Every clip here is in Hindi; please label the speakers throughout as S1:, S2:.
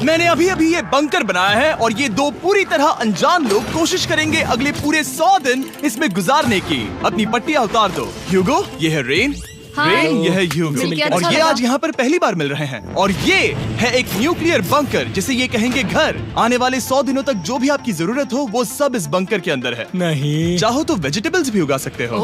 S1: मैंने अभी अभी ये बंकर बनाया है और ये दो पूरी तरह अनजान लोग कोशिश करेंगे अगले पूरे 100 दिन इसमें गुजारने की। अपनी पट्टियां उतार दो। ह्यूगो, ये है रेन। रेन, ये है ह्यूगो। और ये आज यहाँ पर पहली बार मिल रहे हैं। और ये है एक न्यूक्लियर बंकर, जिसे ये कहेंगे घर। आने वाले 100 दिनों तक जो भी आपकी जरूरत हो वो सब इस बंकर के अंदर है।
S2: नहीं,
S1: चाहो तो वेजिटेबल्स भी उगा सकते हो।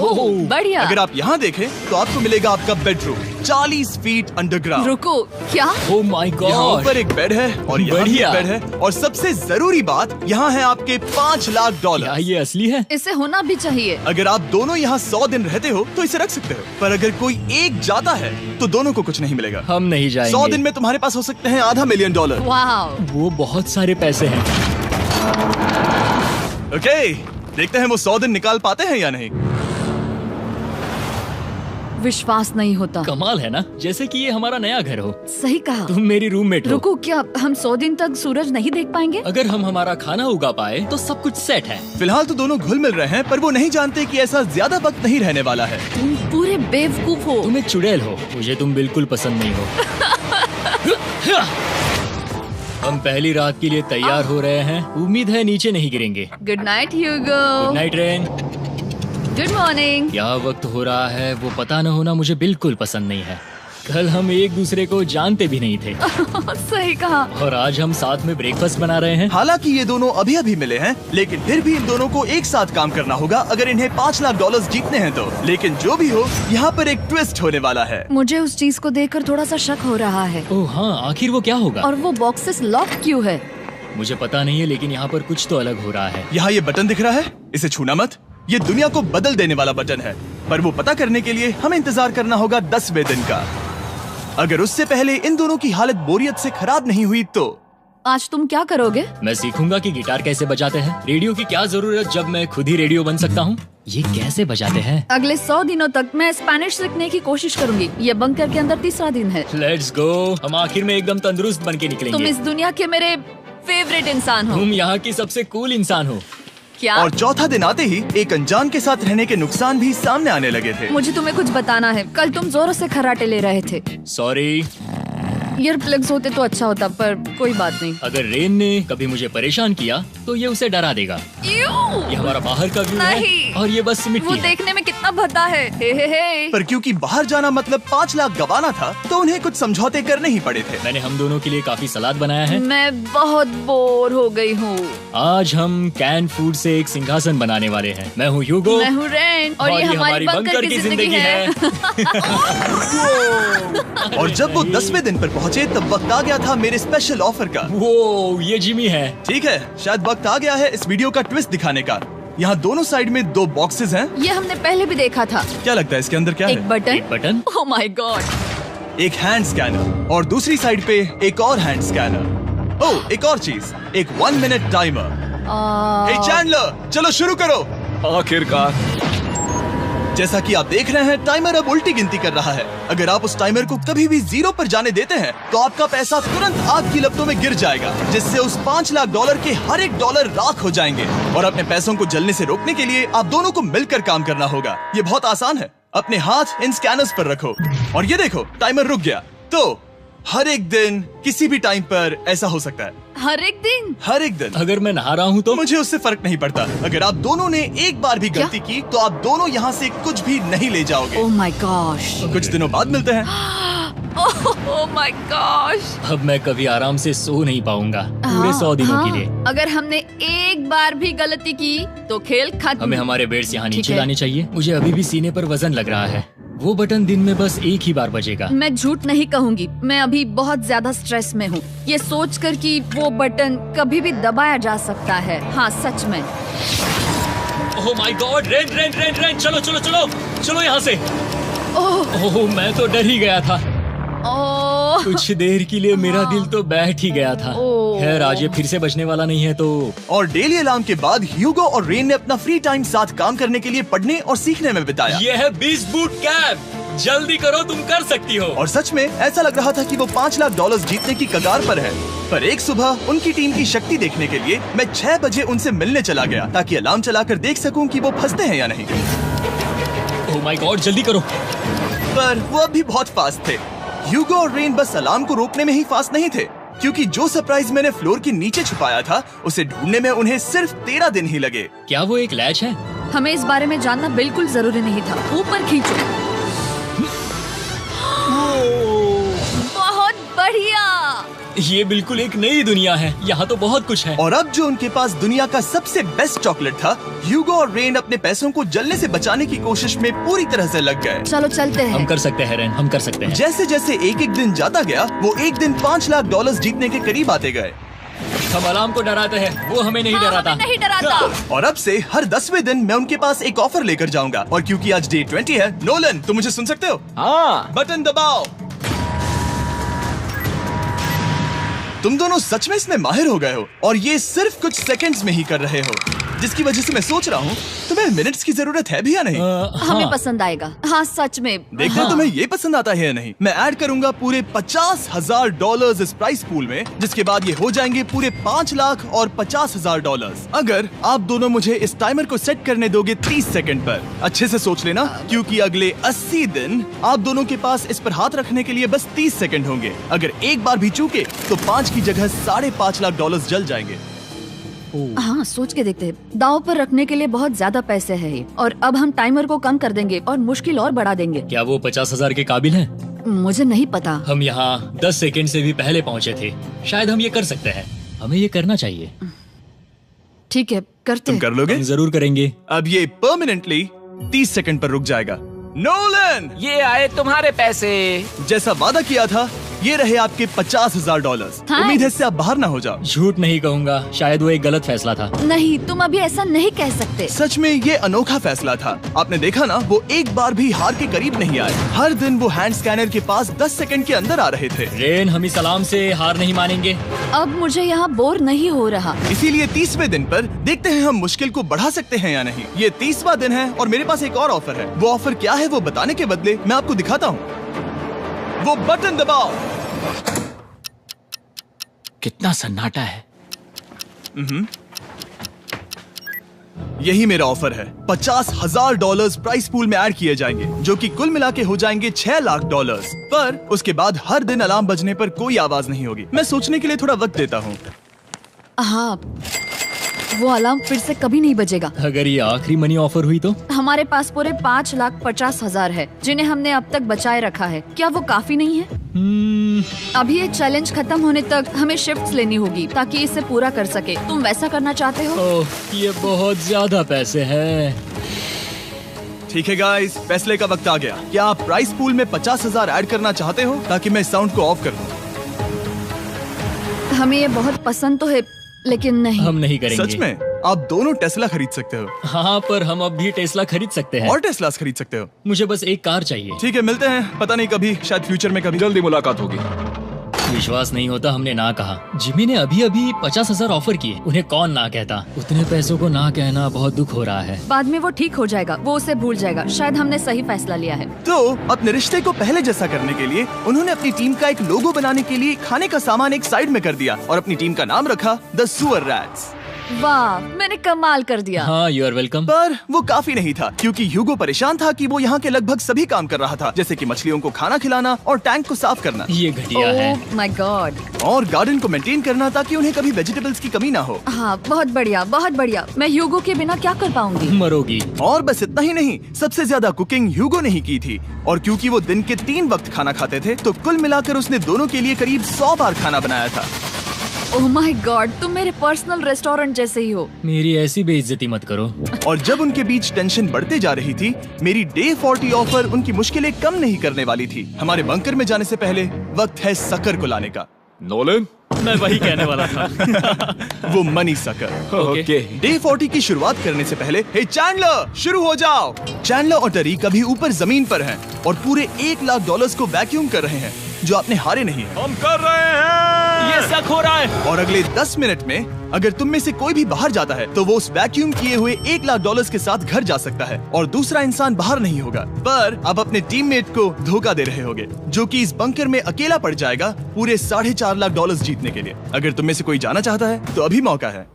S3: बढ़िया।
S1: अगर आप यहाँ देखें तो आपको मिलेगा आपका बेडरूम 40 फीट अंडरग्राउंड।
S3: रुको, क्या?
S2: ओह माय
S1: यहाँ
S2: गॉड।
S1: ऊपर एक बेड है और यहाँ भी एक बेड है। और सबसे जरूरी बात, यहाँ है आपके $5 लाख।
S2: क्या ये असली है?
S3: इसे होना भी चाहिए।
S1: अगर आप दोनों यहाँ 100 दिन रहते हो तो इसे रख सकते हो, पर अगर कोई एक जाता है तो दोनों को कुछ नहीं मिलेगा।
S2: हम नहीं जाएंगे।
S1: 100 दिन में तुम्हारे पास हो सकते हैं $500 मिलियन।
S3: वाह,
S2: वो बहुत सारे पैसे हैं।
S1: ओके, देखते हैं वो 100 दिन निकाल पाते हैं या नहीं।
S3: विश्वास नहीं होता।
S2: कमाल है ना, जैसे कि ये हमारा नया घर हो।
S3: सही कहा।
S2: तुम मेरी रूममेट हो।
S3: रुको, क्या हम 100 दिन तक सूरज नहीं देख पाएंगे?
S2: अगर हम हमारा खाना उगा पाए तो सब कुछ सेट है।
S1: फिलहाल तो दोनों घुल मिल रहे हैं, पर वो नहीं जानते कि ऐसा ज्यादा वक्त नहीं रहने वाला है।
S3: तुम पूरे बेवकूफ हो।
S2: तुम एक चुड़ैल हो, मुझे तुम बिल्कुल पसंद नहीं हो। हम पहली रात के लिए तैयार हो रहे हैं। उम्मीद है नीचे नहीं गिरेंगे।
S3: Good night Hugo.
S2: Good night Rain.
S3: Good morning.
S2: क्या वक्त हो रहा है वो पता न होना मुझे बिल्कुल पसंद नहीं है। कल हम एक दूसरे को जानते भी नहीं थे।
S3: सही कहा।
S2: और आज हम साथ में ब्रेकफास्ट बना रहे हैं।
S1: हालांकि ये दोनों अभी अभी मिले हैं, लेकिन फिर भी इन दोनों को एक साथ काम करना होगा अगर इन्हें $5 लाख जीतने हैं तो। लेकिन जो भी हो, यहाँ पर एक ट्विस्ट होने वाला है।
S3: मुझे उस चीज को देखकर थोड़ा सा शक हो रहा है।
S2: ओह हाँ, आखिर वो क्या होगा?
S3: और वो बॉक्सेस लॉक क्यों है?
S2: मुझे पता नहीं है, लेकिन यहाँ पर कुछ तो अलग हो रहा है।
S1: यहाँ ये बटन दिख रहा है, इसे छूना मत। ये दुनिया को बदल देने वाला बटन है, पर वो पता करने के लिए हमें इंतजार करना होगा 10वें दिन का। अगर उससे पहले इन दोनों की हालत बोरियत से खराब नहीं हुई तो
S3: आज तुम क्या करोगे?
S2: मैं सीखूंगा कि गिटार कैसे बजाते हैं। रेडियो की क्या जरूरत जब मैं खुद ही रेडियो बन सकता हूँ। ये कैसे बजाते हैं?
S3: अगले 100 दिनों तक मैं स्पेनिश सीखने की कोशिश करूंगी। ये बंकर के अंदर 3रा दिन है।
S2: Let's go. हम आखिर में एकदम तंदुरुस्त बन के निकलेंगे।
S3: तुम इस दुनिया के मेरे फेवरेट इंसान हो।
S2: तुम यहाँ की सबसे कूल इंसान हो।
S3: क्या?
S1: और चौथा दिन आते ही एक अनजान के साथ रहने के नुकसान भी सामने आने लगे थे।
S3: मुझे तुम्हें कुछ बताना है। कल तुम जोरों से खर्राटे ले रहे थे।
S2: सॉरी।
S3: ईयर प्लग्स होते तो अच्छा होता, पर कोई बात नहीं।
S2: अगर रेन ने कभी मुझे परेशान किया तो ये उसे डरा देगा। ये हमारा बाहर का व्यू है और ये बस मिट्टी
S3: वो
S2: है।
S3: देखने में कितना भद्दा है। हे।
S1: पर क्योंकि बाहर जाना मतलब 5 लाख गंवाना था, तो उन्हें कुछ समझौते करने ही पड़े थे।
S2: मैंने हम दोनों के लिए काफी सलाद बनाया है।
S3: मैं बहुत बोर हो गई हूँ।
S2: आज हम कैन फूड से एक सिंहासन बनाने वाले हैं। मैं हूँ ह्यूगो।
S3: मैं हूँ रेन। और ये हमारी बंकर की जिंदगी है।
S1: और जब वो 10वें दिन पर पहुँचे तब वक्त आ गया था मेरे स्पेशल ऑफर का।
S2: वो ये जिमी है।
S1: ठीक है, शायद वक्त आ गया है इस वीडियो का ट्विस्ट दिखाने का। यहाँ दोनों साइड में 2 बॉक्सेस हैं।
S3: ये हमने पहले भी देखा था।
S1: क्या लगता है इसके अंदर क्या
S3: एक
S1: है?
S3: बटन।
S2: एक बटन।
S3: Oh my God.
S1: एक हैंड स्कैनर और दूसरी साइड पे एक और हैंड स्कैनर। ओह, एक और चीज, एक 1 मिनट टाइमर। हे चैंडलर, चलो शुरू करो।
S4: आखिरकार।
S1: जैसा कि आप देख रहे हैं, टाइमर अब उल्टी गिनती कर रहा है। अगर आप उस टाइमर को कभी भी 0 पर जाने देते हैं तो आपका पैसा तुरंत आग की लपटों में गिर जाएगा, जिससे उस $5 लाख के हर एक डॉलर राख हो जाएंगे। और अपने पैसों को जलने से रोकने के लिए आप दोनों को मिलकर काम करना होगा। ये बहुत आसान है। अपने हाथ इन स्कैनर्स पर रखो और ये देखो, टाइमर रुक गया। तो हर एक दिन किसी भी टाइम पर ऐसा हो सकता है।
S3: हर एक दिन?
S1: हर एक दिन।
S2: अगर मैं नहा रहा हूँ तो
S1: मुझे उससे फर्क नहीं पड़ता। अगर आप दोनों ने एक बार भी गलती की तो आप दोनों यहाँ से कुछ भी नहीं ले जाओगे।
S3: Oh my gosh.
S1: कुछ दिनों बाद मिलते हैं।
S3: Oh my gosh.
S2: अब मैं कभी आराम से सो नहीं पाऊंगा पूरे 100 दिनों के लिए।
S3: अगर हमने एक बार भी गलती की तो खेल खत्म।
S2: हमें हमारे बेड्स यहाँ
S3: ठीक
S2: नीचे
S3: है।
S2: लाने चाहिए। मुझे अभी भी सीने पर वजन लग रहा है। वो बटन दिन में बस एक ही बार बजेगा।
S3: मैं झूठ नहीं कहूँगी, मैं अभी बहुत ज्यादा स्ट्रेस में हूँ, ये सोचकर कि वो बटन कभी भी दबाया जा सकता है। हाँ सच में।
S2: ओह my God. Rain rain rain rain, चलो चलो चलो चलो यहाँ से। ओह मैं तो डर ही गया था।
S3: ओह
S2: कुछ देर के लिए मेरा दिल तो बैठ ही गया था। खैर आज ये फिर से बचने वाला नहीं है तो।
S1: और डेली अलार्म के बाद ह्यूगो और रेन ने अपना फ्री टाइम साथ काम करने के लिए पढ़ने और सीखने में बिताया।
S2: ये है 20 बूट कैम्प। जल्दी करो, तुम कर सकती हो।
S1: और सच में ऐसा लग रहा था कि वो $5 लाख जीतने की कगार पर है। पर एक सुबह उनकी टीम की शक्ति देखने के लिए मैं 6 बजे उनसे मिलने चला गया, ताकि अलार्म चलाकर देख सकूं कि वो फंसते हैं या नहीं।
S2: ओह माय गॉड, जल्दी करो।
S1: पर वो अब भी बहुत फास्ट थे। ह्यूगो और रेन बस अलार्म को रोकने में ही फास्ट नहीं थे, क्योंकि जो सरप्राइज मैंने फ्लोर के नीचे छुपाया था उसे ढूंढने में उन्हें सिर्फ 13 दिन ही लगे।
S2: क्या वो एक लैच है?
S3: हमें इस बारे में जानना बिल्कुल जरूरी नहीं था। ऊपर खींचो। बहुत बढ़िया।
S2: ये बिल्कुल एक नई दुनिया है, यहाँ तो बहुत कुछ है।
S1: और अब जो उनके पास दुनिया का सबसे बेस्ट चॉकलेट था, ह्यूगो और रेन अपने पैसों को जलने से बचाने की कोशिश में पूरी तरह से लग गए।
S3: चलो चलते हैं।
S2: हम कर सकते हैं रेन, हम कर सकते हैं।
S1: जैसे जैसे एक एक दिन जाता गया, वो एक दिन $5 लाख जीतने के करीब आते गए।
S2: हम अलार्म को डराते हैं, वो हमें नहीं डराता।
S3: हमें नहीं डराता।
S1: और अब से हर 10वें दिन मैं उनके पास एक ऑफर लेकर जाऊंगा। और क्योंकि आज डे 20 है, नोलन तुम मुझे सुन सकते हो?
S2: हाँ।
S1: बटन दबाओ। तुम दोनों सच में इसमें माहिर हो गए हो और ये सिर्फ कुछ सेकंड्स में ही कर रहे हो, जिसकी वजह से मैं सोच रहा हूँ तुम्हें मिनट्स की जरूरत है भी या नहीं।
S3: हमें पसंद आएगा। हाँ सच में।
S1: देखना
S3: हाँ।
S1: तुम्हें ये पसंद आता है या नहीं। मैं ऐड करूंगा पूरे $50,000 इस प्राइस पूल में, जिसके बाद ये हो जाएंगे पूरे $5,50,000 अगर आप दोनों मुझे इस टाइमर को सेट करने दोगे 30 सेकंड पर। अच्छे से सोच लेना, क्योंकि अगले 80 दिन आप दोनों के पास इस पर हाथ रखने के लिए बस 30 सेकंड होंगे। अगर एक बार भी चूके तो 5 की जगह $5.5 लाख जल जाएंगे।
S3: हाँ सोच के देखते हैं। दांव पर रखने के लिए बहुत ज्यादा पैसे है ये। और अब हम टाइमर को कम कर देंगे और मुश्किल और बढ़ा देंगे।
S2: क्या वो 50,000 के काबिल हैं?
S3: मुझे नहीं पता।
S2: हम यहाँ 10 सेकंड से भी पहले पहुँचे थे। शायद हम ये कर सकते हैं। हमें ये करना चाहिए।
S3: ठीक है करते
S1: तुम
S3: हैं।
S1: कर लोगे?
S2: हम जरूर करेंगे।
S1: अब ये परमानेंटली 30 सेकंड पर रुक जाएगा। नोलन,
S4: ये आए तुम्हारे पैसे।
S1: जैसा वादा किया था, ये रहे आपके $50,000।
S3: हाँ।
S1: उम्मीद है इससे आप बाहर ना हो जाओ।
S2: झूठ नहीं कहूँगा, शायद वो एक गलत फैसला था।
S3: नहीं तुम अभी ऐसा नहीं कह सकते।
S1: सच में ये अनोखा फैसला था। आपने देखा ना, वो एक बार भी हार के करीब नहीं आए। हर दिन वो हैंड स्कैनर के पास 10 सेकंड के अंदर आ रहे थे।
S2: रेन, हम इस अलार्म से हार नहीं मानेंगे।
S3: अब मुझे यहाँ बोर नहीं हो रहा।
S1: इसीलिए 30वें दिन पर देखते हैं हम मुश्किल को बढ़ा सकते हैं या नहीं। ये 30वां दिन है और मेरे पास एक और ऑफर है। वो ऑफर क्या है वो बताने के बदले मैं आपको दिखाता हूँ। वो बटन दबाओ।
S4: कितना सन्नाटा है।
S1: यही मेरा ऑफर है। $50,000 प्राइस पूल में ऐड किए जाएंगे, जो कि कुल मिला के हो जाएंगे $6 लाख। पर उसके बाद हर दिन अलार्म बजने पर कोई आवाज नहीं होगी। मैं सोचने के लिए थोड़ा वक्त देता हूँ।
S3: हाँ वो अलार्म फिर से कभी नहीं बजेगा।
S2: अगर ये आखिरी मनी ऑफर हुई तो?
S3: हमारे पास पूरे $5,50,000 है, जिन्हें हमने अब तक बचाए रखा है। क्या वो काफी नहीं है? अभी ये चैलेंज खत्म होने तक हमें शिफ्ट्स लेनी होगी ताकि इसे पूरा कर सके। तुम वैसा करना चाहते हो?
S2: ओह, ये बहुत ज्यादा पैसे हैं।
S1: ठीक है गाइस, फैसले का वक्त आ गया। क्या आप प्राइस पूल में 50,000 ऐड करना चाहते हो ताकि मैं साउंड को ऑफ कर दूं?
S3: हमें ये बहुत पसंद तो है, लेकिन नहीं।
S2: हम नहीं करेंगे।
S1: सच में? आप दोनों टेस्ला खरीद सकते हो।
S2: हाँ, पर हम अब भी टेस्ला खरीद सकते हैं।
S1: और टेस्लास खरीद सकते हो।
S2: मुझे बस एक कार चाहिए।
S1: ठीक है, मिलते हैं। पता नहीं कभी, शायद फ्यूचर में कभी।
S4: जल्दी मुलाकात होगी।
S2: विश्वास नहीं होता हमने ना कहा। जिमी ने अभी अभी 50,000 ऑफर किए। उन्हें कौन ना कहता। उतने पैसों को ना कहना बहुत दुख हो रहा है।
S3: बाद में वो ठीक हो जाएगा, वो उसे भूल जाएगा। शायद हमने सही फैसला लिया है।
S1: तो अपने रिश्ते को पहले जैसा करने के लिए उन्होंने अपनी टीम का एक लोगो बनाने के लिए खाने का सामान एक साइड में कर दिया और अपनी टीम का नाम रखा द सुअर रैट्स।
S3: वाह, मैंने कमाल कर दिया।
S2: हाँ, यू आर वेलकम।
S1: पर वो काफी नहीं था, क्योंकि ह्यूगो परेशान था कि वो यहाँ के लगभग सभी काम कर रहा था, जैसे कि मछलियों को खाना खिलाना और टैंक को साफ करना।
S2: ये घटिया है।
S3: ओह माय गॉड।
S1: और गार्डन को मेंटेन करना ताकि उन्हें कभी वेजिटेबल्स की कमी ना हो।
S3: हाँ बहुत बढ़िया, बहुत बढ़िया। मैं ह्यूगो के बिना क्या कर पाऊंगी?
S2: मरोगी।
S1: और बस इतना ही नहीं, सबसे ज्यादा कुकिंग ह्यूगो ने ही की थी। और क्योंकि वो दिन के 3 वक्त खाना खाते थे, तो कुल मिलाकर उसने दोनों के लिए करीब 100 बार खाना बनाया था।
S3: ओह माय गॉड, तुम मेरे पर्सनल रेस्टोरेंट जैसे ही हो।
S2: मेरी ऐसी बेइज्जती मत करो।
S1: और जब उनके बीच टेंशन बढ़ते जा रही थी, मेरी डे 40 ऑफर उनकी मुश्किलें कम नहीं करने वाली थी। हमारे बंकर में जाने से पहले वक्त है सकर को लाने का।
S4: नोलन,
S2: मैं वही कहने वाला था।
S1: वो मनी सकर।
S4: ओके।
S1: डे 40 की शुरुआत करने से पहले, हे चैंडलर, शुरू हो जाओ। चैंडलर और टरीक अभी ऊपर जमीन पर हैं और पूरे $1 लाख को वैक्यूम कर रहे हैं, जो आपने हारे नहीं है।
S4: हम कर रहे हैं।
S2: ये शक हो रहा है।
S1: और अगले 10 मिनट में अगर तुम में से कोई भी बाहर जाता है, तो वो उस वैक्यूम किए हुए $1 लाख के साथ घर जा सकता है और दूसरा इंसान बाहर नहीं होगा। पर अब अपने टीममेट को धोखा दे रहे होगे, जो कि इस बंकर में अकेला पड़ जाएगा पूरे $4.5 लाख जीतने के लिए। अगर तुम में से कोई जाना चाहता है, तो अभी मौका है।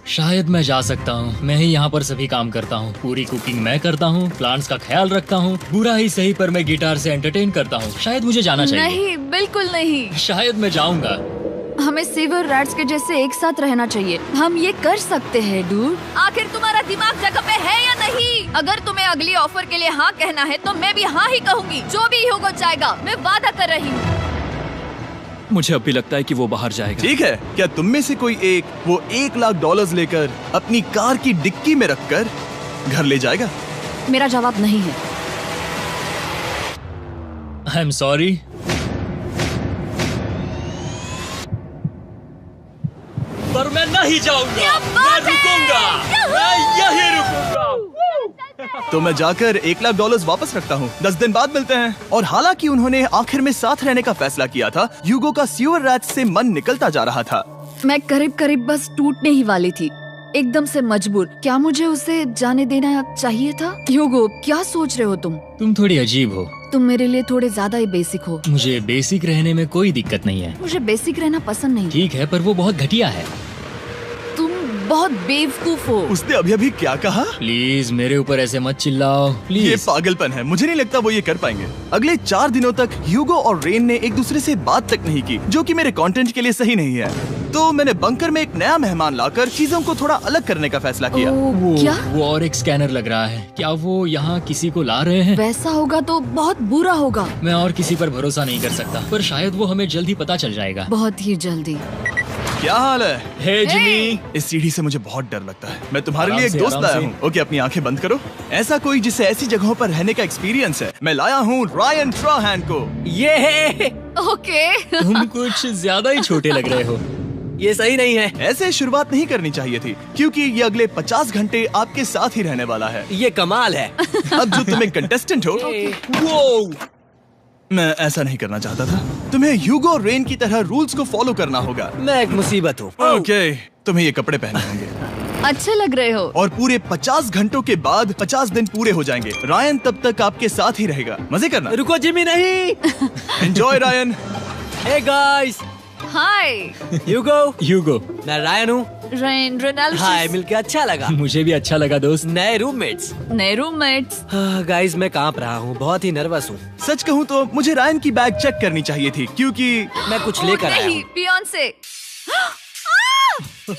S2: शायद मैं जा सकता हूँ। मैं ही यहाँ पर सभी काम करता हूँ। पूरी कुकिंग मैं करता हूँ, प्लांट्स का ख्याल रखता हूँ। बुरा ही सही, पर मैं गिटार से एंटरटेन करता हूँ। शायद मुझे जाना चाहिए।
S3: नहीं, बिल्कुल नहीं।
S2: शायद मैं जाऊंगा।
S3: हमें सीवर रैट्स के जैसे एक साथ रहना चाहिए। हम ये कर सकते हैं डूड। आखिर तुम्हारा दिमाग जगह पे है या नहीं? अगर तुम्हें अगली ऑफर के लिए हाँ कहना है तो मैं भी हाँ ही कहूँगी। जो भी होगा जाएगा, मैं वादा कर रही हूँ।
S4: मुझे अब भी लगता है कि वो बाहर जाएगा।
S1: ठीक है, क्या तुम में से कोई एक वो $1,00,000 लेकर अपनी कार की डिक्की में रखकर घर ले जाएगा?
S3: मेरा जवाब नहीं है।
S2: I am sorry. पर मैं नहीं जाऊंगा, मैं रुकूंगा, मैं यही रुकूंगा।
S1: तो मैं जाकर $1,00,000 वापस रखता हूँ। 10 दिन बाद मिलते हैं। और हालांकि उन्होंने आखिर में साथ रहने का फैसला किया था, ह्यूगो का सीवर रैट्स से मन निकलता जा रहा था।
S3: मैं करीब करीब बस टूटने ही वाली थी, एकदम से मजबूर। क्या मुझे उसे जाने देना चाहिए था? ह्यूगो, क्या सोच रहे हो तुम?
S2: तुम थोड़ी अजीब हो।
S3: तुम मेरे लिए थोड़े ज्यादा ही बेसिक हो।
S2: मुझे बेसिक रहने में कोई दिक्कत नहीं है।
S3: मुझे बेसिक रहना पसंद नहीं।
S2: ठीक है, पर वो बहुत घटिया है।
S3: तुम बहुत बेवकूफ हो।
S1: उसने अभी क्या कहा?
S2: प्लीज मेरे ऊपर ऐसे मत चिल्लाओ,
S1: ये
S2: प्लीज।
S1: पागलपन है। मुझे नहीं लगता वो ये कर पाएंगे। अगले 4 दिनों तक ह्यूगो और रेन ने एक दूसरे से बात तक नहीं की, जो कि मेरे कंटेंट के लिए सही नहीं है। तो मैंने बंकर में एक नया मेहमान लाकर चीजों को थोड़ा अलग करने का फैसला किया।
S3: क्या?
S2: वो और एक स्कैनर लग रहा है। क्या वो यहाँ किसी को ला रहे हैं?
S3: वैसा होगा तो बहुत बुरा होगा।
S2: मैं और किसी पर भरोसा नहीं कर सकता, पर शायद वो हमें जल्द ही पता चल जाएगा।
S3: बहुत ही जल्दी।
S1: क्या हाल है?
S2: हे जिमी।
S1: इस सीढ़ी से मुझे बहुत डर लगता है। मैं तुम्हारे
S2: आराम
S1: लिए एक
S2: से,
S1: दोस्त
S2: आराम
S1: लाया
S2: से।
S1: हूँ। ओके, अपनी आंखें बंद करो। ऐसा कोई जिसे ऐसी जगहों पर रहने का एक्सपीरियंस है। मैं लाया हूँ रायन ट्राहैन को।
S4: ये
S3: ओके।
S2: तुम कुछ ज्यादा ही छोटे लग रहे हो।
S4: ये सही नहीं है।
S1: ऐसे शुरुआत नहीं करनी चाहिए थी, क्योंकि ये अगले 50 घंटे आपके साथ ही रहने वाला है।
S4: ये कमाल है।
S1: अब जो तुम एक कंटेस्टेंट हो, वो मैं ऐसा नहीं करना चाहता था। तुम्हें ह्यूगो और रेन की तरह रूल्स को फॉलो करना होगा।
S4: मैं एक मुसीबत हूँ।
S1: ओके, तुम्हें ये कपड़े पहने होंगे।
S3: अच्छे लग रहे हो।
S1: और पूरे 50 घंटों के बाद 50 दिन पूरे हो जाएंगे। रायन तब तक आपके साथ ही रहेगा। मजे करना।
S4: रुको जिमी, नहीं।
S1: Enjoy Ryan.
S4: हे गाइस,
S3: हाय
S2: ह्यूगो।
S4: मैं रायन हूँ।
S3: Rain Reynold.
S4: हाय, मिलके अच्छा लगा।
S2: मुझे भी अच्छा लगा दोस्त।
S4: नए रूममेट्स।
S3: नए रूममेट्स।
S4: गाइस, मैं कांप रहा हूँ, बहुत ही नर्वस हूँ।
S1: सच कहूँ तो मुझे रायन की बैग चेक करनी चाहिए थी, क्योंकि
S4: मैं कुछ लेकर आया
S3: नहीं,
S4: हूँ।
S3: बियॉन्से। ये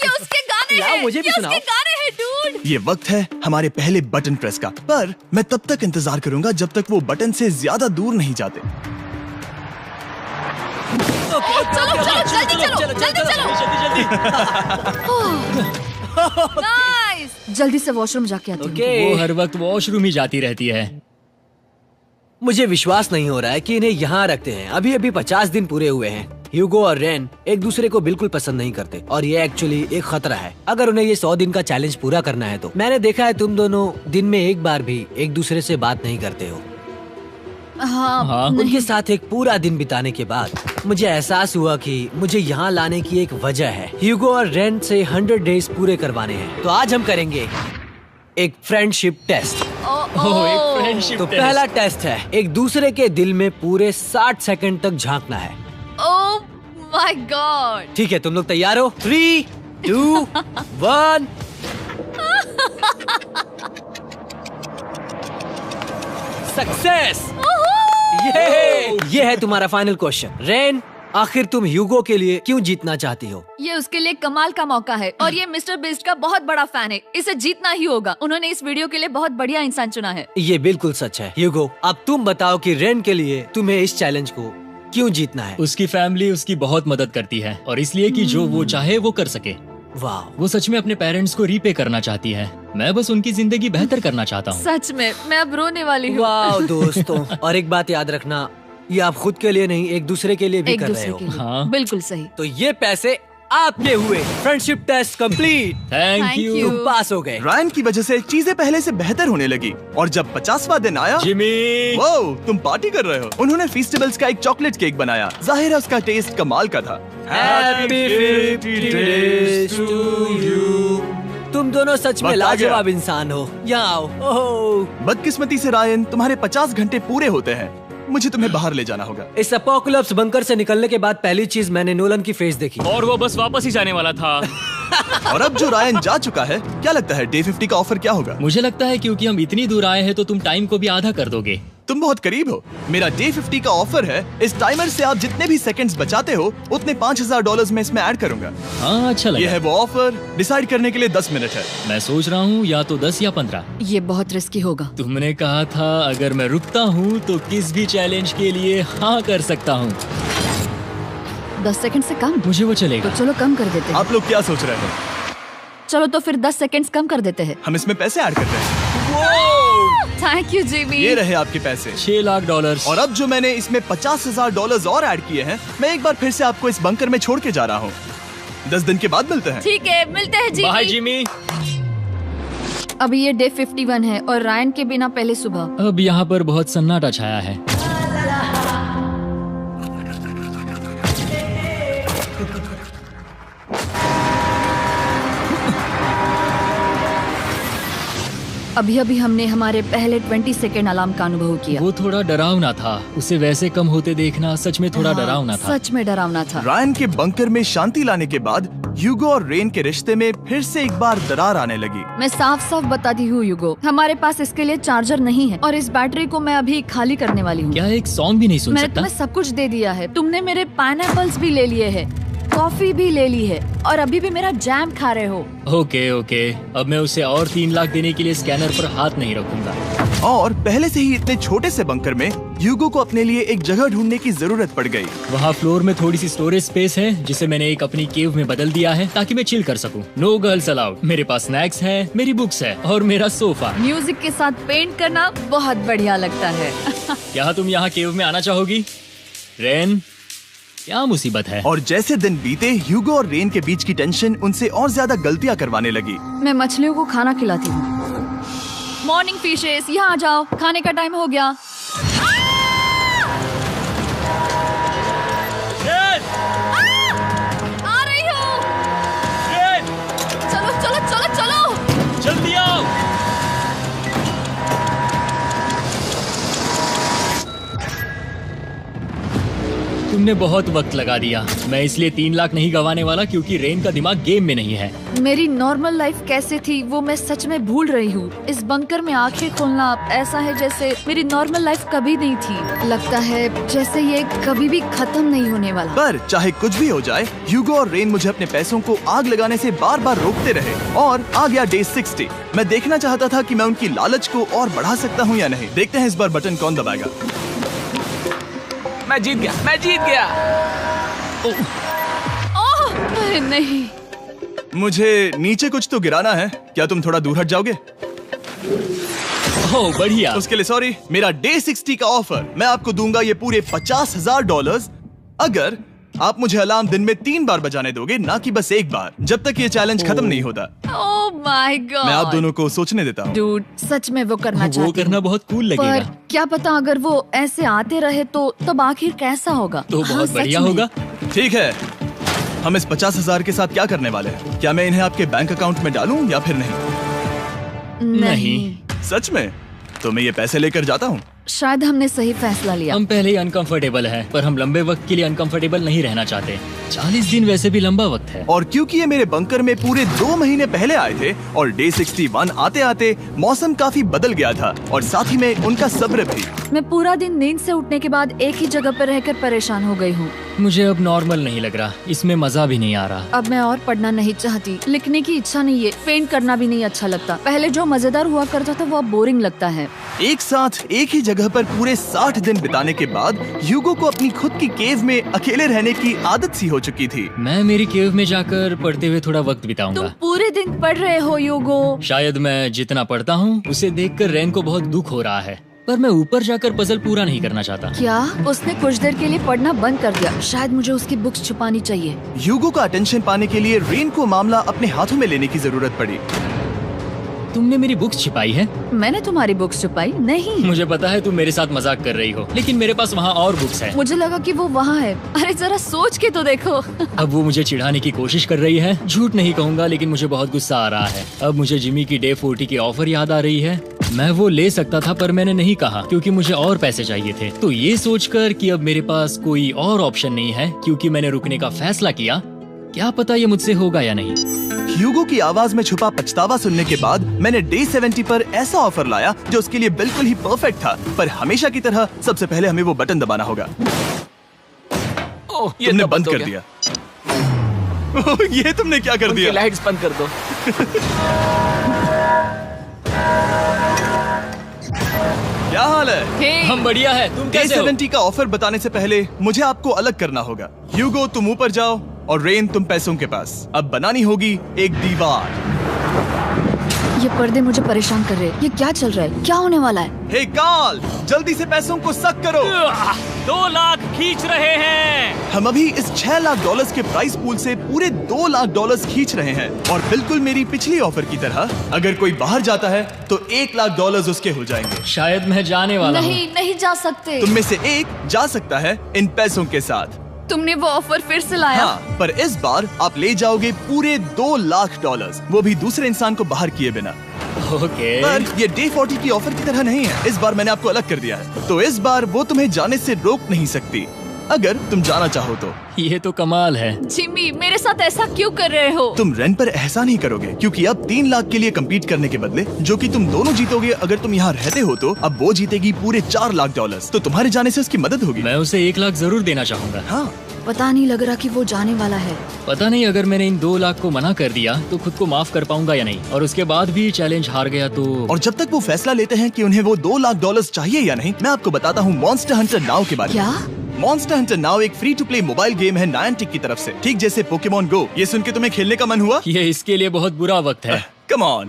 S3: उसके गाने
S4: लाओ,
S3: हैं।
S4: मुझे भी
S3: ये
S4: सुनाओ।
S3: उसके गाने हैं डूड।
S1: ये वक्त है हमारे पहले बटन प्रेस का। पर मैं तब तक इंतजार करूंगा जब तक वो बटन से ज्यादा दूर नहीं जाते।
S3: चलो जल्दी नाइस। जल्दी से वॉशरूम जाके आती हूँ।
S4: ओके।
S2: वो हर वक्त वॉशरूम ही जाती रहती है।
S4: मुझे विश्वास नहीं हो रहा है कि इन्हें यहाँ रखते हैं। अभी अभी 50 दिन पूरे हुए हैं। ह्यूगो और रेन एक दूसरे को बिल्कुल पसंद नहीं करते और ये एक्चुअली एक खतरा है अगर उन्हें ये 100 दिन का चैलेंज पूरा करना है तो। मैंने देखा है तुम दोनों दिन में एक बार भी एक दूसरे से बात नहीं करते हो।
S3: हाँ,
S4: उनके साथ एक पूरा दिन बिताने के बाद मुझे एहसास हुआ कि मुझे यहाँ लाने की एक वजह है। ह्यूगो और रेन से 100 डेज पूरे करवाने हैं। तो आज हम करेंगे एक फ्रेंडशिप टेस्ट।
S2: एक फ्रेंडशिप
S4: तो पहला टेस्ट है, एक दूसरे के दिल में पूरे 60 सेकंड तक झांकना है।
S3: ओह माय गॉड।
S4: ठीक है, तुम लोग तैयार हो? 3, 2, 1। सक्सेस। ये है तुम्हारा फाइनल क्वेश्चन। रेन, आखिर तुम ह्यूगो के लिए क्यों जीतना चाहती हो?
S3: ये उसके लिए कमाल का मौका है और ये मिस्टर बीस्ट का बहुत बड़ा फैन है। इसे जीतना ही होगा। उन्होंने इस वीडियो के लिए बहुत बढ़िया इंसान चुना है।
S4: ये बिल्कुल सच है। ह्यूगो, अब तुम बताओ कि रेन के लिए तुम्हें इस चैलेंज को क्यों जीतना है?
S2: उसकी फैमिली उसकी बहुत मदद करती है और इसलिए कि जो वो चाहे वो कर सके।
S4: वाह,
S2: वो सच में अपने पेरेंट्स को रीपे करना चाहती है। मैं बस उनकी जिंदगी बेहतर करना चाहता हूँ।
S3: सच में मैं अब रोने वाली हूँ।
S4: वाह दोस्तों। और एक बात याद रखना, ये आप खुद के लिए नहीं, एक दूसरे के लिए भी
S3: एक
S4: कर रहे
S3: दूसरे
S4: हो।
S3: के लिए।
S2: हाँ।
S3: बिल्कुल सही।
S4: तो ये पैसे आपके हुए। Friendship test complete.
S2: Thank
S3: Thank
S2: you
S3: you।
S4: तुम पास हो गए।
S1: रायन की वजह से चीजें पहले से बेहतर होने लगी और जब 50वां दिन आया,
S2: जिमी।
S1: वो तुम पार्टी कर रहे हो। उन्होंने फेस्टिवल्स का एक चॉकलेट केक बनाया। जाहिर है उसका टेस्ट कमाल का था।
S4: Happy 50 days to you। तुम दोनों सच में
S1: वक्त आ गया।
S4: लाजवाब इंसान हो। यहाँ आओ। ओह,
S1: बदकिस्मती से रायन, तुम्हारे 50 घंटे पूरे होते हैं। मुझे तुम्हें बाहर ले जाना होगा।
S4: इस अपोकलिप्स बंकर से निकलने के बाद पहली चीज मैंने नोलन की फेस देखी।
S2: और वो बस वापस ही जाने वाला था।
S1: और अब जो रायन जा चुका है, क्या लगता है डे 50 का ऑफर क्या होगा?
S2: मुझे लगता है क्योंकि हम इतनी दूर आए हैं तो तुम टाइम को भी आधा कर दोगे।
S1: तुम बहुत करीब हो। मेरा डे 50 का ऑफर है। इस टाइमर से आप जितने भी सेकंड्स बचाते हो उतने $5000 में इसमें ऐड करूंगा।
S2: हाँ, अच्छा लगा।
S1: ये है वो ऑफर। डिसाइड करने के लिए 10 मिनट है।
S2: मैं सोच रहा हूँ या तो 10 या 15।
S3: ये बहुत रिस्की होगा।
S2: तुमने कहा था अगर मैं रुकता हूँ तो किस भी चैलेंज के लिए हाँ कर सकता हूँ।
S3: 10 सेकंड से कम?
S2: मुझे वो चलेगा।
S3: तो चलो कम कर देते हैं।
S1: आप लोग क्या सोच रहे हो?
S3: चलो तो फिर 10 सेकंड्स कम कर देते हैं।
S1: हम इसमें पैसे ऐड करते हैं।
S3: Thank you Jimmy.
S1: ये रहे आपके पैसे।
S2: $6 लाख।
S1: और अब जो मैंने इसमें $50,000 और ऐड किए हैं, मैं एक बार फिर से आपको इस बंकर में छोड़ के जा रहा हूँ। 10 दिन के बाद मिलते हैं।
S3: ठीक है, मिलते हैं
S2: बाय
S3: जिमी।
S2: जिमी।
S3: अभी ये डे 51 है और रायन के बिना पहले सुबह।
S2: अब यहाँ पर बहुत सन्नाटा छाया है।
S3: अभी अभी हमने हमारे पहले 20 सेकेंड अलार्म का अनुभव किया।
S2: वो थोड़ा डरावना था। उसे वैसे कम होते देखना सच में थोड़ा डरावना था।
S3: सच में डरावना था।
S1: रायन के बंकर में शांति लाने के बाद ह्यूगो और रेन के रिश्ते में फिर से एक बार दरार आने लगी।
S3: मैं साफ साफ बताती हूँ ह्यूगो, हमारे पास इसके लिए चार्जर नहीं है और इस बैटरी को मैं अभी खाली करने वाली हूँ।
S2: क्या एक सॉन्ग भी नहीं सुन
S3: मैंने
S2: सकता?
S3: तुम्हें सब कुछ दे दिया है। तुमने मेरे पाइनएप्पल्स भी ले लिए हैं, कॉफी भी ले ली है और अभी भी मेरा जैम खा रहे हो।
S2: ओके ओके, अब मैं उसे और 3 लाख देने के लिए स्कैनर पर हाथ नहीं रखूंगा।
S1: और पहले से ही इतने छोटे से बंकर में ह्यूगो को अपने लिए एक जगह ढूंढने की जरूरत पड़ गई।
S2: वहाँ फ्लोर में थोड़ी सी स्टोरेज स्पेस है जिसे मैंने एक अपनी केव में बदल दिया है ताकि मैं चिल कर सकूं। No girls allowed. मेरे पास स्नैक्स है, मेरी बुक्स है और मेरा सोफा।
S3: म्यूजिक के साथ पेंट करना बहुत बढ़िया लगता है।
S2: क्या तुम यहाँ केव में आना चाहोगी? रेन, क्या मुसीबत है?
S1: और जैसे दिन बीते ह्यूगो और रेन के बीच की टेंशन उनसे और ज्यादा गलतियां करवाने लगी।
S3: मैं मछलियों को खाना खिलाती हूँ। मॉर्निंग फिशेस, यहाँ आ जाओ, खाने का टाइम हो गया। आ रही हूँ। चलो चलो चलो चलो।
S2: जल्दी आओ। तुमने बहुत वक्त लगा दिया। मैं इसलिए 3 लाख नहीं गंवाने वाला क्योंकि रेन का दिमाग गेम में नहीं है।
S3: मेरी नॉर्मल लाइफ कैसे थी वो मैं सच में भूल रही हूँ। इस बंकर में आंखें खोलना ऐसा है जैसे मेरी नॉर्मल लाइफ कभी नहीं थी। लगता है जैसे ये कभी भी खत्म नहीं होने वाला।
S1: पर चाहे कुछ भी हो जाए, ह्यूगो और रेन मुझे अपने पैसों को आग लगाने से बार बार रोकते रहे। और आ गया डे 60। मैं देखना चाहता था कि मैं उनकी लालच को और बढ़ा सकता हूँ या नहीं। देखते हैं इस बार बटन कौन दबाएगा।
S4: मैं जीत गया।
S3: ओह नहीं।
S1: मुझे नीचे कुछ तो गिराना है। क्या तुम थोड़ा दूर हट जाओगे?
S2: ओह बढ़िया।
S1: उसके लिए सॉरी। मेरा डे 60 का ऑफर, मैं आपको दूंगा ये पूरे $50,000 अगर आप मुझे अलार्म दिन में 3 बार बजाने दोगे, ना कि बस एक बार, जब तक ये चैलेंज खत्म नहीं होता।
S3: ओह माय गॉड।
S1: मैं आप दोनों को सोचने देता हूँ।
S3: डूड, सच में वो करना चाहती
S2: वो
S3: हूँ।
S2: करना बहुत कूल लगेगा।
S3: पर क्या पता अगर वो ऐसे आते रहे तो तब आखिर कैसा होगा?
S2: तो
S3: हाँ,
S2: बहुत
S3: सच
S2: बढ़िया
S3: में।
S2: होगा।
S1: ठीक है, हम इस 50,000 के साथ क्या करने वाले हैं? क्या मैं इन्हें आपके बैंक अकाउंट में डालूं या फिर नहीं?
S2: नहीं।
S1: सच में? तो मैं ये पैसे लेकर जाता हूँ।
S3: शायद हमने सही फैसला लिया।
S2: हम पहले ही अनकंफर्टेबल हैं, पर हम लंबे वक्त के लिए अनकंफर्टेबल नहीं रहना चाहते। 40 दिन वैसे भी लंबा वक्त है।
S1: और क्योंकि ये मेरे बंकर में पूरे 2 महीने पहले आए थे और डे 61 आते आते मौसम काफी बदल गया था और साथ ही में उनका सब्र भी।
S3: मैं पूरा दिन नींद से उठने के बाद एक ही जगह पर रहकर परेशान हो गई हूँ।
S2: मुझे अब नॉर्मल नहीं लग रहा। इसमें मजा भी नहीं आ रहा।
S3: अब मैं और पढ़ना नहीं चाहती, लिखने की इच्छा नहीं है, पेंट करना भी नहीं अच्छा लगता। पहले जो मजेदार हुआ करता था वो अब बोरिंग लगता है।
S1: एक साथ एक ही जगह पर पूरे 60 दिन बिताने के बाद ह्यूगो को अपनी खुद की केव में अकेले रहने की आदत सी हो चुकी थी।
S2: मैं मेरी केव में जाकर पढ़ते हुए थोड़ा वक्त बिताऊंगा।
S3: तुम पूरे दिन पढ़ रहे हो ह्यूगो।
S2: शायद मैं जितना पढ़ता हूँ उसे देखकर रेन को बहुत दुख हो रहा है, पर मैं ऊपर जाकर पजल पूरा नहीं करना चाहता।
S3: क्या उसने कुछ देर के लिए पढ़ना बंद कर दिया? शायद मुझे उसकी बुक्स छुपानी चाहिए।
S1: ह्यूगो का अटेंशन पाने के लिए रेन को मामला अपने हाथों में लेने की जरूरत पड़ी।
S2: तुमने मेरी बुक्स छिपाई है?
S3: मैंने तुम्हारी बुक्स छुपाई नहीं।
S2: मुझे पता है तुम मेरे साथ मजाक कर रही हो, लेकिन मेरे पास वहाँ और बुक्स हैं।
S3: मुझे लगा कि वो वहाँ है। अरे जरा सोच के तो देखो।
S2: अब वो मुझे चिढ़ाने की कोशिश कर रही है। झूठ नहीं कहूँगा, लेकिन मुझे बहुत गुस्सा आ रहा है। अब मुझे जिमी की डे 40 की ऑफर याद आ रही है। मैं वो ले सकता था पर मैंने नहीं कहा क्योंकि मुझे और पैसे चाहिए थे। तो ये सोचकर कि अब मेरे पास कोई और ऑप्शन नहीं है क्योंकि मैंने रुकने का फैसला किया, क्या पता ये मुझसे होगा या नहीं।
S1: ह्यूगो की आवाज में छुपा पछतावा सुनने के बाद मैंने डे 70 पर ऐसा ऑफर लाया जो उसके लिए बिल्कुल ही परफेक्ट था। पर हमेशा की तरह सबसे पहले हमें वो बटन दबाना होगा।
S4: ओह, ये
S1: तुमने
S4: तो
S1: बंद
S4: हो
S1: कर
S4: गया।
S1: दिया। ये तुमने क्या कर
S4: उनकी
S1: दिया?
S4: लाइट्स बंद कर दो।
S1: क्या हाल है?
S3: हे,
S2: हम बढ़िया है, तुम
S1: डे
S2: कैसे हो?
S1: 70 का ऑफर बताने से पहले मुझे आपको अलग करना होगा। ह्यूगो तुम ऊपर जाओ और रेन तुम पैसों के पास। अब बनानी होगी एक दीवार।
S3: ये पर्दे मुझे परेशान कर रहे हैं। ये क्या चल रहा है? क्या होने वाला है?
S1: हे कार्ल, जल्दी से पैसों को सक करो।
S2: 2 लाख खींच रहे हैं।
S1: हम अभी इस $6 लाख के प्राइस पूल से पूरे $2 लाख खींच रहे हैं। और बिल्कुल मेरी पिछली ऑफर की तरह अगर कोई बाहर जाता है तो $1 लाख उसके हो जाएंगे।
S2: शायद मैं जाने वाला हूँ।
S3: नहीं जा सकते।
S1: तुम में से एक जा सकता है इन पैसों के साथ।
S3: तुमने वो ऑफर फिर से लाया?
S1: हाँ, पर इस बार आप ले जाओगे पूरे $2 लाख, वो भी दूसरे इंसान को बाहर किए बिना।
S2: ओके।
S1: पर ये डे 40 की ऑफर की तरह नहीं है। इस बार मैंने आपको अलग कर दिया है, तो इस बार वो तुम्हें जाने से रोक नहीं सकती अगर तुम जाना चाहो तो।
S2: ये तो कमाल है।
S3: जिमी, मेरे साथ ऐसा क्यों कर रहे हो?
S1: तुम रेंट पर एहसान ही करोगे क्योंकि अब 3 लाख के लिए कम्पीट करने के बदले जो कि तुम दोनों जीतोगे अगर तुम यहाँ रहते हो, तो अब वो जीतेगी पूरे $4 लाख। तो तुम्हारे जाने से उसकी मदद होगी।
S2: मैं उसे 1 लाख जरूर देना चाहूंगा।
S1: हाँ,
S3: पता नहीं लग रहा कि वो जाने वाला है।
S2: पता नहीं अगर मैंने इन 2 लाख को मना कर दिया तो खुद को माफ कर पाऊंगा या नहीं, और उसके बाद भी चैलेंज हार गया तो।
S1: और जब तक वो फैसला लेते हैं कि उन्हें वो $2 लाख चाहिए या नहीं, मैं आपको बताता हूँ मॉन्स्टर हंटर नाउ के बारे में।
S3: क्या?
S1: मॉन्स्टर हंटर नाउ एक free to play mobile game है नायंटिक की तरफ से, ठीक जैसे पोकेमॉन गो। ये सुन के तुम्हें खेलने का मन हुआ?
S2: ये इसके लिए बहुत बुरा वक्त है।
S1: Come on.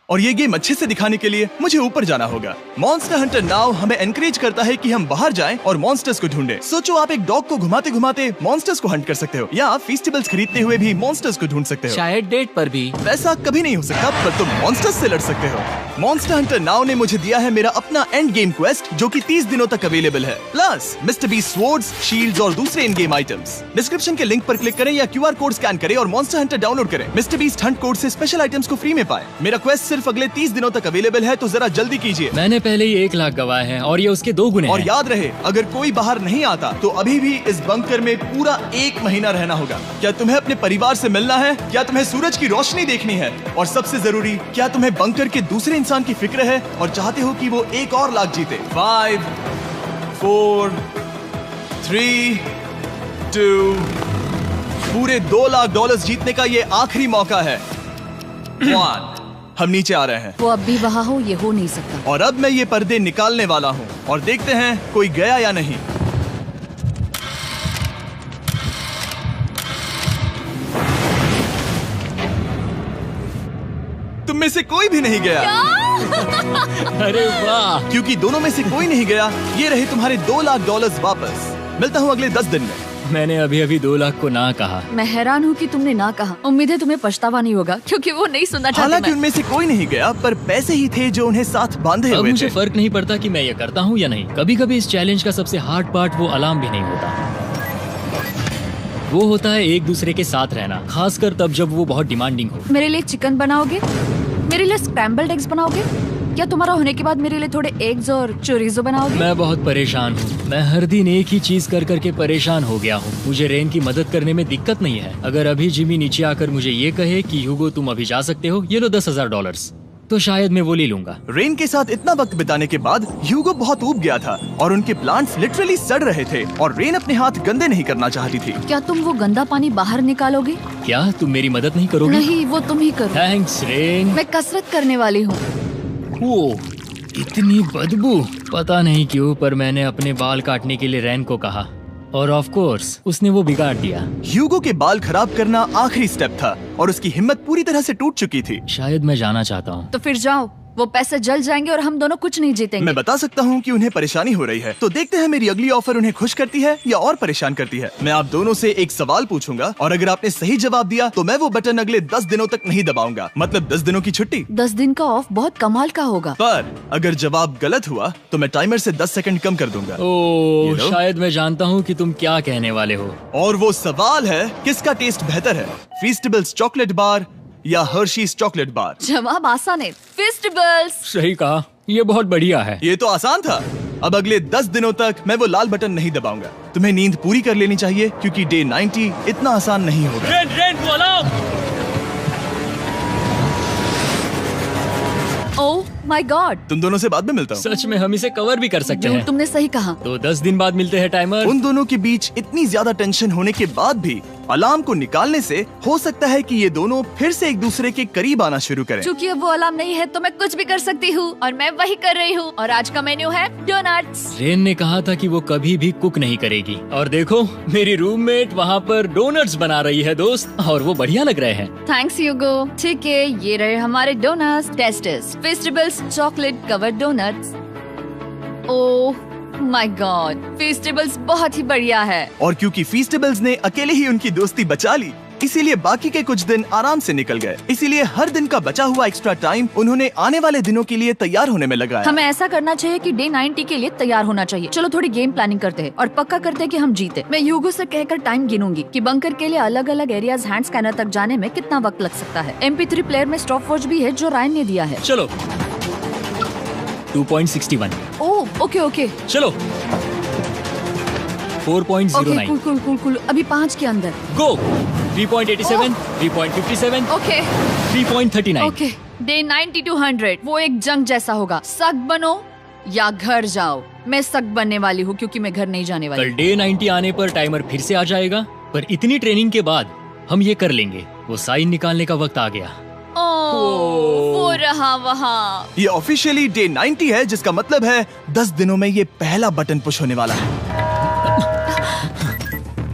S1: और ये गेम अच्छे से दिखाने के लिए मुझे ऊपर जाना होगा। मॉन्स्टर हंटर नाउ हमें एनकरेज करता है कि हम बाहर जाएं और मॉन्स्टर्स को ढूंढें। सोचो, आप एक डॉग को घुमाते घुमाते मॉन्स्टर्स को हंट कर सकते हो, या आप फेस्टिवल्स खरीदते हुए भी मॉन्स्टर्स को ढूंढ सकते हो।
S4: शायद डेट पर भी।
S1: वैसा कभी नहीं हो सकता, पर तुम मॉन्स्टर्स से लड़ सकते हो। मॉन्स्टर हंटर नाउ ने मुझे दिया है मेरा अपना एंड गेम क्वेस्ट जो कि 30 दिनों तक अवेलेबल है, plus mister beast swords, shields और दूसरे इन गेम आइटम्स। डिस्क्रिप्शन के लिंक पर क्लिक करें या QR कोड स्कैन करें और मॉन्स्टर हंटर डाउनलोड करें। मिस्टर बीस्ट हंट कोड से स्पेशल आइटम्स को फ्री में पाएं। मेरा क्वेस्ट सिर्फ अगले 30 दिनों तक अवेलेबल है, तो जरा जल्दी कीजिए।
S2: मैंने पहले ही 1 लाख गवाए हैं और ये उसके 2 गुने
S1: और
S2: हैं।
S1: याद रहे, अगर कोई बाहर नहीं आता तो अभी भी इस बंकर में पूरा 1 महीना रहना होगा। क्या तुम्हें अपने परिवार से मिलना है? क्या तुम्हें सूरज की रोशनी देखनी है? और सबसे जरूरी, क्या तुम्हें बंकर के दूसरे इंसान की फिक्र है और चाहते हो कि वो $1 और लाख जीते? 5, 4, 3, 2, पूरे $2 लाख जीतने का ये आखिरी मौका है। 1, हम नीचे आ रहे हैं।
S3: वो अब भी वहाँ हो, ये हो नहीं सकता।
S1: और अब मैं ये पर्दे निकालने वाला हूँ और देखते हैं कोई गया या नहीं। तुम में से कोई भी नहीं गया।
S2: अरे वाह।
S1: क्योंकि दोनों में से कोई नहीं गया, ये रहे तुम्हारे $2 लाख वापस। मिलता हूँ अगले 10 दिन में।
S2: मैंने अभी अभी 2 लाख को ना कहा।
S3: मैं हैरान हूँ कि तुमने ना कहा। उम्मीद है तुम्हें पछतावा नहीं होगा, क्योंकि वो नहीं सुनना चाहती
S1: हालांकि
S3: मैं।
S1: उनमें से कोई नहीं गया, पर पैसे ही थे जो उन्हें साथ बांधे
S2: अब
S1: हुए
S2: मुझे
S1: थे।
S2: फर्क नहीं पड़ता कि मैं ये करता हूँ या नहीं। कभी कभी इस चैलेंज का सबसे हार्ड पार्ट वो अलार्म भी नहीं होता, वो होता है एक दूसरे के साथ रहना, खासकर तब जब वो बहुत डिमांडिंग हो।
S3: मेरे लिए चिकन बनाओगे? मेरे लिए स्क्रैम्बल्ड एग्स बनाओगे? क्या तुम्हारा होने के बाद मेरे लिए थोड़े एग्स और चोरिजो बनाओगे?
S2: मैं बहुत परेशान हूँ। मैं हर दिन एक ही चीज कर करके परेशान हो गया हूँ। मुझे रेन की मदद करने में दिक्कत नहीं है। अगर अभी जिमी नीचे आकर मुझे ये कहे कि ह्यूगो तुम अभी जा सकते हो, ये लो $10,000, तो शायद मैं वो ले लूंगा।
S1: रेन के साथ इतना वक्त बिताने के बाद ह्यूगो बहुत ऊब गया था और उनके प्लांट्स लिटरली सड़ रहे थे और रेन अपने हाथ गंदे नहीं करना चाहती थी।
S3: क्या तुम वो गंदा पानी बाहर निकालोगे?
S2: क्या तुम मेरी मदद नहीं करोगे?
S3: नहीं, वो तुम ही करो।
S2: Thanks rain.
S3: मैं कसरत करने वाली हूँ।
S2: वो इतनी बदबू। पता नहीं क्यों, पर मैंने अपने बाल काटने के लिए रेन को कहा और ऑफ कोर्स उसने वो बिगाड़ दिया।
S1: ह्यूगो के बाल खराब करना आखिरी स्टेप था और उसकी हिम्मत पूरी तरह से टूट चुकी थी।
S2: शायद मैं जाना चाहता हूँ।
S3: तो फिर जाओ, वो पैसे जल जाएंगे और हम दोनों कुछ नहीं जीतेंगे।
S1: मैं बता सकता हूँ कि उन्हें परेशानी हो रही है, तो देखते हैं मेरी अगली ऑफर उन्हें खुश करती है या और परेशान करती है। मैं आप दोनों से एक सवाल पूछूंगा और अगर आपने सही जवाब दिया तो मैं वो बटन अगले 10 दिनों तक नहीं दबाऊंगा, मतलब 10 दिनों की छुट्टी।
S3: 10 दिन का ऑफ बहुत कमाल का होगा।
S1: पर अगर जवाब गलत हुआ तो मैं टाइमर से 10 सेकंड कम कर दूंगा।
S2: ओह,
S1: You know?
S2: शायद मैं जानता हूँ कि तुम क्या कहने वाले हो।
S1: और वो सवाल है, किसका टेस्ट बेहतर है, फेस्टिवल्स चॉकलेट बार या हर्शीज चॉकलेट बार?
S3: जवाब आसान है, फेस्टिवल्स।
S2: सही कहा, ये बहुत बढ़िया है।
S1: ये तो आसान था। अब अगले 10 दिनों तक मैं वो लाल बटन नहीं दबाऊंगा। तुम्हें नींद पूरी कर लेनी चाहिए क्योंकि डे 90 इतना आसान नहीं होगा।
S2: रेन, रेन, वो अलार्म!
S3: My God.
S1: तुम दोनों से बाद में मिलता हूँ।
S2: सच में हम इसे कवर भी कर सकते हैं।
S3: तुमने सही कहा।
S2: तो 10 दिन बाद मिलते हैं टाइमर।
S1: उन दोनों के बीच इतनी ज्यादा टेंशन होने के बाद भी अलार्म को निकालने से हो सकता है कि ये दोनों फिर से एक दूसरे के करीब आना शुरू करें।
S3: क्योंकि अब वो अलार्म नहीं है तो मैं कुछ भी कर सकती हूँ और मैं वही कर रही हूँ। और आज का मेन्यू है डोनट्स।
S2: रेन ने कहा था कि वो कभी भी कुक नहीं करेगी और देखो मेरी रूममेट वहाँ पर डोनट्स बना रही है दोस्त, और वो बढ़िया लग रहे हैं।
S3: Thanks Hugo. ठीक है, ये रहे हमारे donuts. Tasters festivals chocolate covered donuts. Oh my god, festivals बहुत ही बढ़िया है।
S1: और क्योंकि फीस्टेबल्स ने अकेले ही उनकी दोस्ती बचा ली, इसीलिए बाकी के कुछ दिन आराम से निकल गए। इसीलिए हर दिन का बचा हुआ एक्स्ट्रा टाइम उन्होंने आने वाले दिनों के लिए तैयार होने में लगाया।
S3: हमें ऐसा करना चाहिए कि डे 90 के लिए तैयार होना चाहिए। चलो थोड़ी गेम प्लानिंग करते हैं और पक्का करते हैं कि हम जीते। मैं ह्यूगो से कहकर टाइम गिनूंगी कि बंकर के लिए अलग अलग एरियाज हैंड स्कैनर तक जाने में कितना वक्त लग सकता है। MP3 प्लेयर में स्टॉप वॉच भी है जो रायन ने दिया है।
S2: चलो 2.61।
S3: ओह ओके ओके
S2: चलो 4.09।
S3: Cool cool cool cool. अभी 5 के अंदर।
S2: गो 3.87, 3.57,
S3: ओके
S2: 3.39।
S3: ओके। डे 90 to 100 वो एक जंग जैसा होगा। सख्त बनो या घर जाओ। मैं सख्त बनने वाली हूँ क्योंकि मैं घर नहीं जाने वाली।
S2: कल डे 90 आने पर टाइमर फिर से आ जाएगा, पर इतनी ट्रेनिंग के बाद हम ये कर लेंगे। वो साइन निकालने का वक्त आ गया।
S3: वो रहा वहाँ।
S1: ये ऑफिशियली डे 90 है, जिसका मतलब है 10 दिनों में ये पहला बटन पुश होने वाला है।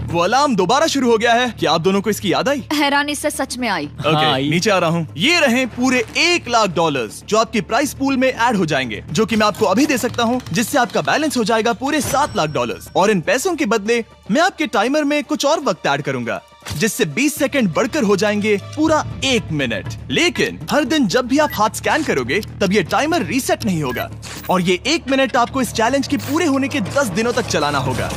S1: वो अलार्म दोबारा शुरू हो गया है। क्या आप दोनों को इसकी याद आई?
S3: हैरानी से सच में आई।
S1: ओके, नीचे आ रहा हूँ। ये रहे पूरे $1 लाख जो आपके प्राइस पूल में ऐड हो जाएंगे, जो कि मैं आपको अभी दे सकता हूँ, जिससे आपका बैलेंस हो जाएगा पूरे $7 लाख। और इन पैसों के बदले मैं आपके टाइमर में कुछ और वक्त ऐड करूंगा, जिससे 20 सेकंड बढ़कर हो जाएंगे पूरा 1 मिनट। लेकिन हर दिन जब भी आप हाथ स्कैन करोगे तब ये टाइमर रीसेट नहीं होगा, और ये 1 मिनट आपको इस चैलेंज के पूरे होने के 10 दिनों तक चलाना होगा।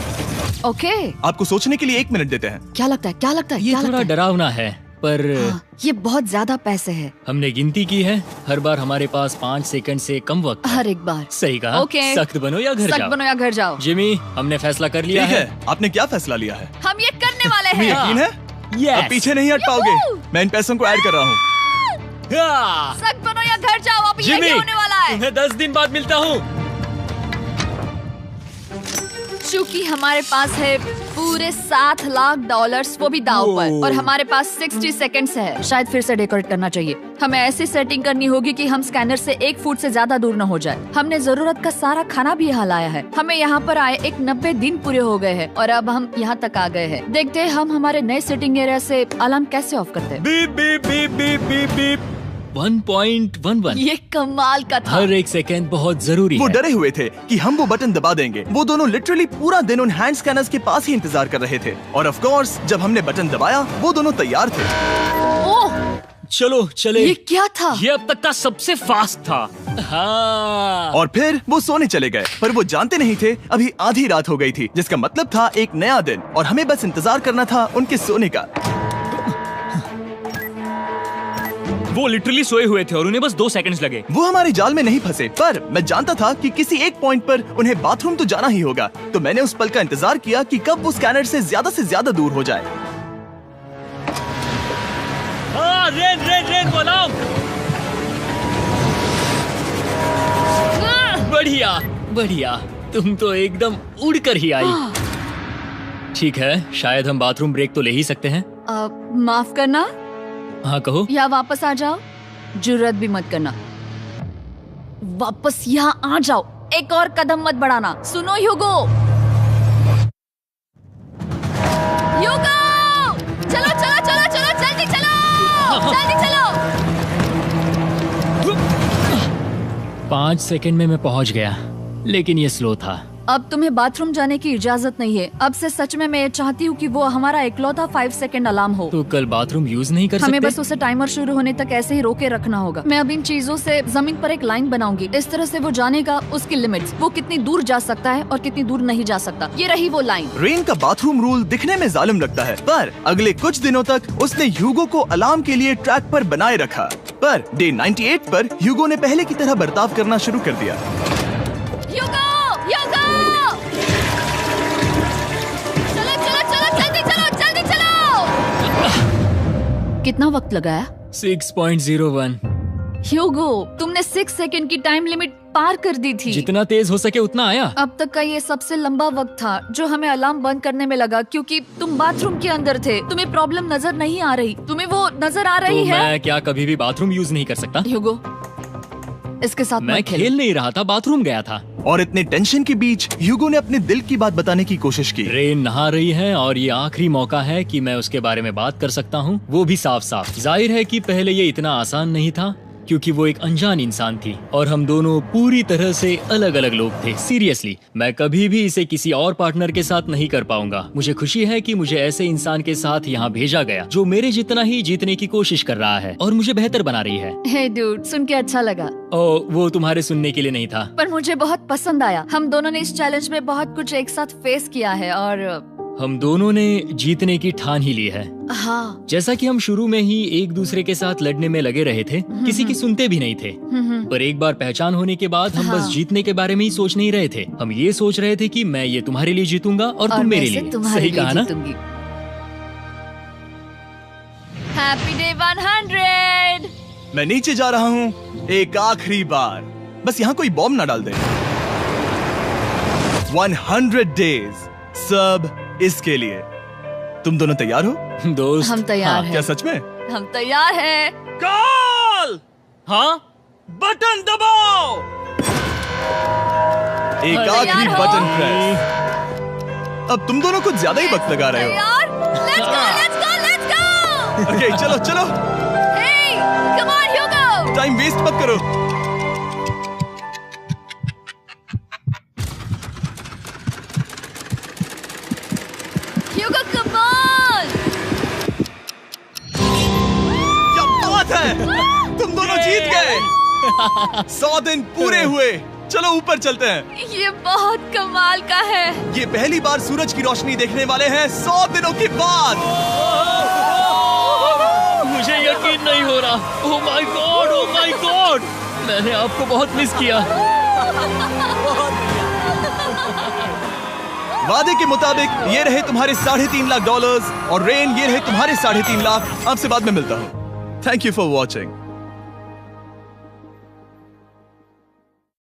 S3: ओके।
S1: आपको सोचने के लिए 1 मिनट देते हैं।
S3: क्या लगता है? क्या लगता है?
S2: ये
S3: क्या
S2: थोड़ा
S3: लगता है?
S2: डरावना है, पर
S3: हाँ, ये बहुत ज्यादा पैसे है।
S2: हमने गिनती की है, हर बार हमारे पास 5 सेकंड से कम वक्त है।
S3: हर एक बार।
S2: सही कहा।
S3: ओके।
S2: सख्त बनो या घर
S3: सख्त
S2: जाओ।
S3: बनो या घर जाओ।
S2: जिमी, हमने फैसला कर लिया
S1: ठीक
S2: है।
S1: है, आपने क्या फैसला लिया है?
S3: हम ये करने वाले
S1: तुम्हें
S3: हैं।
S1: यकीन है?
S2: Yes.
S1: अब पीछे नहीं हट पाओगे। मैं इन पैसों को ऐड कर रहा हूँ।
S2: हाँ।
S3: सख्त बनो या घर जाओ। अब
S2: जिमी,
S3: यही होने वाला है।
S2: तुम्हें 10 दिन बाद मिलता हूँ।
S3: चूंकि हमारे पास है पूरे $7 लाख, वो भी दाव पर, और हमारे पास 60 सेकंड्स है। शायद फिर से डेकोरेट करना चाहिए। हमें ऐसी सेटिंग करनी होगी कि हम स्कैनर से 1 फुट से ज्यादा दूर न हो जाए। हमने जरूरत का सारा खाना भी यहाँ लाया है। हमें यहाँ पर आए 90 दिन पूरे हो गए हैं और अब हम यहाँ तक आ गए हैं। देखते हैं हम हमारे नए सेटिंग एरिया से अलार्म कैसे ऑफ करते हैं।
S2: Beep beep beep beep beep beep. 1.11।
S3: ये कमाल का था।
S2: हर एक सेकंड बहुत जरूरी
S1: वो
S2: है।
S1: डरे हुए थे कि हम वो बटन दबा देंगे। वो दोनों लिटरली पूरा दिन उन हैंड स्कैनर्स के पास ही इंतजार कर रहे थे, और ऑफ कोर्स जब हमने बटन दबाया वो दोनों तैयार थे।
S3: ओह,
S2: चलो चले।
S3: ये क्या था?
S2: ये अब तक का सबसे फास्ट था। हाँ।
S1: और फिर वो सोने चले गए, पर वो जानते नहीं थे अभी आधी रात हो गई थी, जिसका मतलब था एक नया दिन, और हमें बस इंतजार करना था उनके सोने का।
S2: वो लिटरली सोए हुए थे और उन्हें बस 2 सेकंड्स लगे।
S1: वो हमारे जाल में नहीं फंसे, पर मैं जानता था कि किसी एक पॉइंट पर उन्हें बाथरूम तो जाना ही होगा, तो मैंने उस पल का इंतजार किया कि कब वो स्कैनर से ज्यादा दूर हो जाए।
S2: हाँ, रेन रेन रेन बोलाओ। बढ़िया बढ़िया, तुम तो एकदम उड़कर ही आई। ठीक है, शायद हम बाथरूम ब्रेक तो ले ही सकते हैं।
S3: माफ करना
S2: हाँ कहो।
S3: या वापस आ जाओ। जुर्रत भी मत करना। वापस यहाँ आ जाओ। एक और कदम मत बढ़ाना। सुनो ह्यूगो। ह्यूगो, चलो चलो चलो चलो, जल्दी चलो, जल्दी चलो।
S2: 5 सेकंड में मैं पहुंच गया, लेकिन ये स्लो था।
S3: अब तुम्हें बाथरूम जाने की इजाजत नहीं है। अब से सच में मैं ये चाहती हूँ कि वो हमारा इकलौता 5 सेकंड अलार्म हो।
S2: तो कल बाथरूम यूज नहीं कर
S3: हमें
S2: सकते?
S3: बस उसे टाइमर शुरू होने तक ऐसे ही रोके रखना होगा। मैं अब इन चीजों से जमीन पर एक लाइन बनाऊंगी। इस तरह से वो जानेगा उसकी लिमिट्स, वो कितनी दूर जा सकता है और कितनी दूर नहीं जा सकता। ये रही वो लाइन।
S1: रेन का बाथरूम रूल दिखने में जालिम लगता है, पर अगले कुछ दिनों तक उसने ह्यूगो को अलार्म के लिए ट्रैक पर बनाए रखा। पर डे 98 पर ह्यूगो ने पहले की तरह बर्ताव करना शुरू कर दिया।
S3: ह्यूगो, ह्यूगो! चलो चलो चलो, जल्दी चलो, जल्दी चलो! कितना वक्त लगाया?
S2: 6.01।
S3: ह्यूगो, तुमने 6 सेकंड की टाइम लिमिट पार कर दी थी।
S2: जितना तेज हो सके उतना आया।
S3: अब तक का ये सबसे लंबा वक्त था जो हमें अलार्म बंद करने में लगा, क्योंकि तुम बाथरूम के अंदर थे। तुम्हें प्रॉब्लम नजर नहीं आ रही, तुम्हें वो नजर आ रही
S2: तो
S3: है?
S2: मैं क्या कभी भी बाथरूम यूज नहीं कर सकता?
S3: ह्यूगो, इसके साथ
S2: मैं
S3: मत खेलो।
S2: खेल नहीं रहा था, बाथरूम गया था।
S1: और इतने टेंशन के बीच ह्यूगो ने अपने दिल की बात बताने की कोशिश की।
S2: रेन नहा रही है और ये आखिरी मौका है कि मैं उसके बारे में बात कर सकता हूँ, वो भी साफ साफ। जाहिर है कि पहले ये इतना आसान नहीं था, क्योंकि वो एक अनजान इंसान थी और हम दोनों पूरी तरह से अलग अलग लोग थे। सीरियसली, मैं कभी भी इसे किसी और पार्टनर के साथ नहीं कर पाऊंगा। मुझे खुशी है कि मुझे ऐसे इंसान के साथ यहाँ भेजा गया जो मेरे जितना ही जीतने की कोशिश कर रहा है और मुझे बेहतर बना रही है।
S3: हे डूड, सुन के अच्छा लगा।
S2: ओ, वो तुम्हारे सुनने के लिए नहीं था।
S3: पर मुझे बहुत पसंद आया। हम दोनों ने इस चैलेंज में बहुत कुछ एक साथ फेस किया है और
S2: हम दोनों ने जीतने की ठान ही ली है।
S3: हाँ।
S2: जैसा कि हम शुरू में ही एक दूसरे के साथ लड़ने में लगे रहे थे, किसी की सुनते भी नहीं थे। पर एक बार पहचान होने के बाद हम बस जीतने के बारे में ही सोच नहीं रहे थे। हम ये सोच रहे थे कि मैं ये तुम्हारे लिए जीतूंगा और तुम मेरे लिए। सही कहा ना?
S3: Happy day 100।
S1: मैं नीचे जा रहा हूँ एक आखिरी बार, बस यहाँ कोई बॉम्ब ना डाल दे। 100 डेज, सब इसके लिए। तुम दोनों तैयार हो?
S2: दोस्त,
S3: हम तैयार हैं।
S1: क्या सच में?
S3: हम तैयार हैं।
S1: कॉल!
S2: हाँ?
S1: बटन दबाओ। एक
S2: अरे
S1: आखिरी
S3: यार हो।
S1: Button press. अब तुम दोनों कुछ ज्यादा ही वक्त लगा रहे हो।
S3: तैयार? Let's go, let's go, let's go!
S1: Okay, चलो चलो,
S3: Hey, come on, Hugo!
S1: Time waste मत करो।
S3: Hugo, come on!
S1: क्या बात है, तुम दोनों जीत गए। 100 दिन पूरे हुए। चलो ऊपर चलते हैं।
S3: ये बहुत कमाल का है।
S1: ये पहली बार सूरज की रोशनी देखने वाले हैं 100 दिनों के बाद।
S2: मुझे यकीन नहीं हो रहा। ओह my God, oh my God, मैंने आपको बहुत मिस किया।
S1: वादे के मुताबिक ये रहे तुम्हारे $3.5 लाख और रेन ये रहे तुम्हारे 3.5 लाख। आपसे बाद में मिलता हूँ। Thank you for watching.